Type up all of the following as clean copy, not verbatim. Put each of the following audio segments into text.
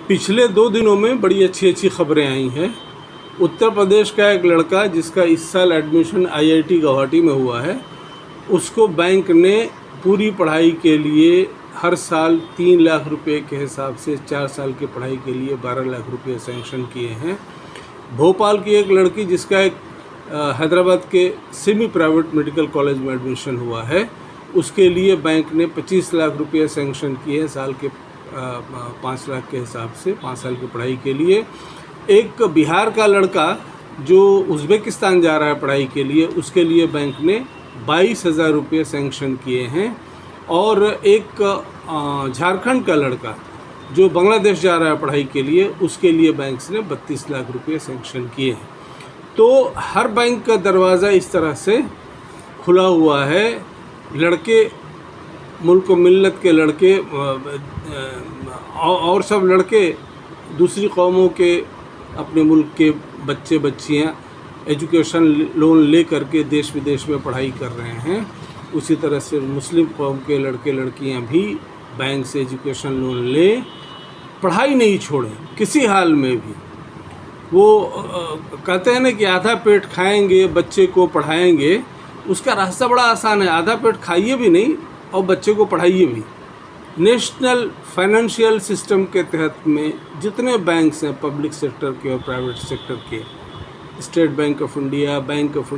पिछले 2 दिनों में बड़ी अच्छी खबरें आई हैं। उत्तर प्रदेश का एक लड़का जिसका इस साल एडमिशन IIT गुवाहाटी में हुआ है, उसको बैंक ने पूरी पढ़ाई के लिए हर साल 3 लाख रुपए के हिसाब से 4 साल की पढ़ाई के लिए 12 लाख रुपए सैंक्शन किए हैं। भोपाल की एक लड़की जिसका एक हैदराबाद के सेमी प्राइवेट मेडिकल कॉलेज में एडमिशन हुआ है, उसके लिए बैंक ने 25 लाख रुपये सैंक्शन किए हैं साल के 5 लाख के हिसाब से 5 साल की पढ़ाई के लिए। एक बिहार का लड़का जो उज़्बेकिस्तान जा रहा है पढ़ाई के लिए, उसके लिए बैंक ने 22,000 रुपये सैंक्शन किए हैं। और एक झारखंड का लड़का जो बांग्लादेश जा रहा है पढ़ाई के लिए, उसके लिए बैंक ने 32 लाख रुपये सैंक्शन किए हैं। तो हर बैंक का दरवाज़ा इस तरह से खुला हुआ है। लड़के, मुल्क व मिल्लत के लड़के और सब लड़के दूसरी कौमों के, अपने मुल्क के बच्चे बच्चियां एजुकेशन लोन ले करके देश विदेश में पढ़ाई कर रहे हैं। उसी तरह से मुस्लिम कौम के लड़के लड़कियां भी बैंक से एजुकेशन लोन ले, पढ़ाई नहीं छोड़ें किसी हाल में भी। वो कहते हैं ना कि आधा पेट खाएंगे, बच्चे को पढ़ाएंगे। उसका रास्ता बड़ा आसान है, आधा पेट खाइए भी नहीं और बच्चे को पढ़ाइए भी। नेशनल फाइनेंशियल सिस्टम के तहत में जितने बैंक्स हैं, पब्लिक सेक्टर के और प्राइवेट सेक्टर के, State Bank of India, Bank of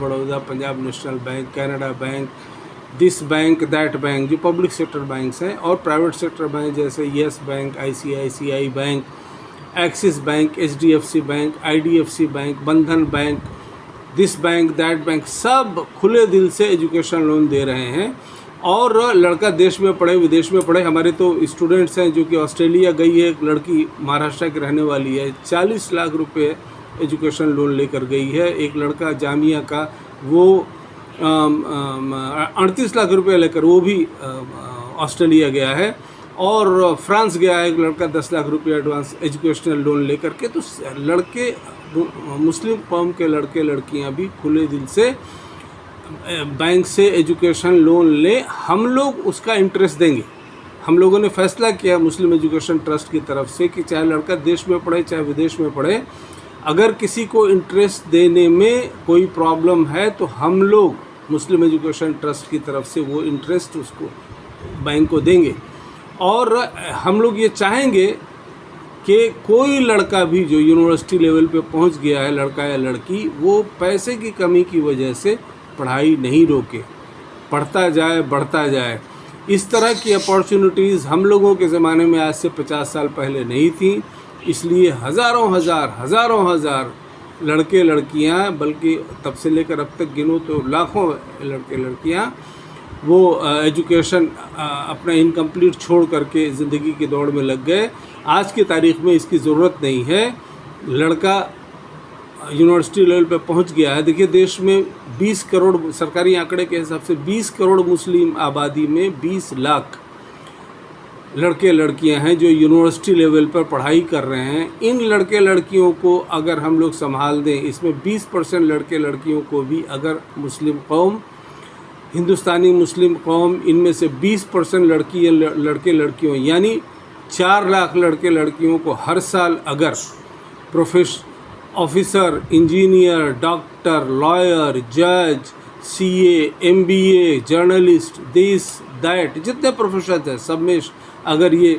Baroda, Punjab National Bank, Canada Bank, this bank that bank, जो पब्लिक सेक्टर बैंक्स हैं, और प्राइवेट सेक्टर बैंक जैसे Yes Bank, ICICI Bank, Axis Bank, HDFC Bank, IDFC Bank, Bandhan Bank, this bank that bank, सब खुले दिल से education loan दे रहे हैं। और लड़का देश में पढ़े विदेश में पढ़े। हमारे तो स्टूडेंट्स हैं जो कि ऑस्ट्रेलिया गई है, एक लड़की महाराष्ट्र की रहने वाली है, 40 लाख रुपए एजुकेशन लोन लेकर गई है। एक लड़का जामिया का, वो 38 लाख रुपए लेकर वो भी ऑस्ट्रेलिया गया है। और फ्रांस गया है एक लड़का 10 लाख रुपये एडवांस एजुकेशनल लोन लेकर के। तो लड़के, मुस्लिम कौम के लड़के लड़कियां भी खुले दिल से बैंक से एजुकेशन लोन ले। हम लोग उसका इंटरेस्ट देंगे। हम लोगों ने फैसला किया मुस्लिम एजुकेशन ट्रस्ट की तरफ से कि चाहे लड़का देश में पढ़े चाहे विदेश में पढ़े, अगर किसी को इंटरेस्ट देने में कोई प्रॉब्लम है तो हम लोग मुस्लिम एजुकेशन ट्रस्ट की तरफ से वो इंटरेस्ट उसको बैंक को देंगे। और हम लोग ये चाहेंगे कि कोई लड़का भी जो यूनिवर्सिटी लेवल पे पहुंच गया है, लड़का या लड़की, वो पैसे की कमी की वजह से पढ़ाई नहीं रोके, पढ़ता जाए, बढ़ता जाए। इस तरह की अपॉर्चुनिटीज़ हम लोगों के ज़माने में आज से 50 साल पहले नहीं थी। इसलिए हज़ारों हज़ार लड़के लड़कियां, बल्कि तब से लेकर अब तक गिनो तो लाखों लड़के लड़कियां, वो एजुकेशन अपना इनकम्प्लीट छोड़ करके ज़िंदगी की दौड़ में लग गए। आज की तारीख़ में इसकी ज़रूरत नहीं है। लड़का यूनिवर्सिटी लेवल पे पहुंच गया है। देखिए, देश में 20 करोड़, सरकारी आंकड़े के हिसाब से 20 करोड़ मुस्लिम आबादी में 20 लाख लड़के लड़कियां हैं जो यूनिवर्सिटी लेवल पर पढ़ाई कर रहे हैं। इन लड़के लड़कियों को अगर हम लोग संभाल दें, इसमें 20% लड़के लड़कियों को भी अगर मुस्लिम कौम, हिंदुस्तानी मुस्लिम कौम, इनमें से 20% लड़के लड़कियों यानी 4 लाख लड़के लड़कियों को हर साल अगर ऑफिसर, इंजीनियर, डॉक्टर, लॉयर, जज, CA, MBA, journalist, this that, जितने प्रोफेशन हैं सब में अगर ये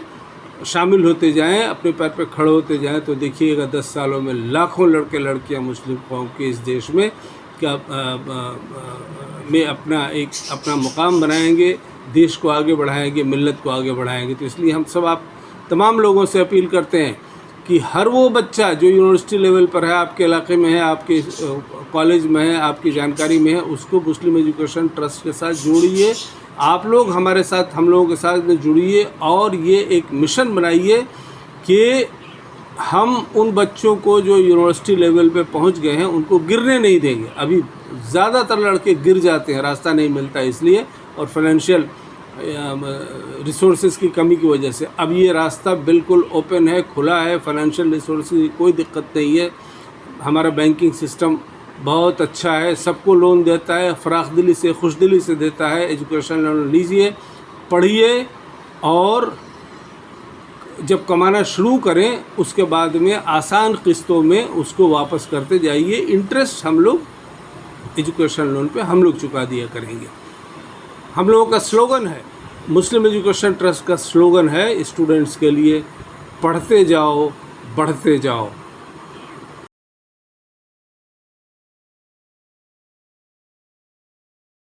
शामिल होते जाएं, अपने पैर पे खड़े होते जाएं, तो देखिएगा 10 सालों में लाखों लड़के लड़कियां मुस्लिम कौम के इस देश में अपना मुकाम बनाएंगे, देश को आगे बढ़ाएंगे, मिल्लत को आगे बढ़ाएंगे। तो इसलिए हम सब, आप तमाम लोगों से अपील करते हैं कि हर वो बच्चा जो यूनिवर्सिटी लेवल पर है, आपके इलाके में है, आपके कॉलेज में है, आपकी जानकारी में है, उसको मुस्लिम एजुकेशन ट्रस्ट के साथ जोड़िए। आप लोग हमारे साथ, हम लोगों के साथ में जुड़िए और ये एक मिशन बनाइए कि हम उन बच्चों को जो यूनिवर्सिटी लेवल पे पहुंच गए हैं उनको गिरने नहीं देंगे। अभी ज़्यादातर लड़के गिर जाते हैं, रास्ता नहीं मिलता इसलिए, और फाइनेंशियल रिसोर्सेज की कमी की वजह से। अब ये रास्ता बिल्कुल ओपन है, खुला है, फाइनेंशियल रिसोर्सेज की कोई दिक्कत नहीं है। हमारा बैंकिंग सिस्टम बहुत अच्छा है, सबको लोन देता है, फराखदिली से, खुशदिली से देता है। एजुकेशन लोन लीजिए, पढ़िए और जब कमाना शुरू करें उसके बाद में आसान किस्तों में उसको वापस करते जाइए। इंटरेस्ट हम लोग एजुकेशन लोन पे हम लोग चुका दिया करेंगे। हम लोगों का स्लोगन है, मुस्लिम एजुकेशन ट्रस्ट का स्लोगन है स्टूडेंट्स के लिए, पढ़ते जाओ बढ़ते जाओ।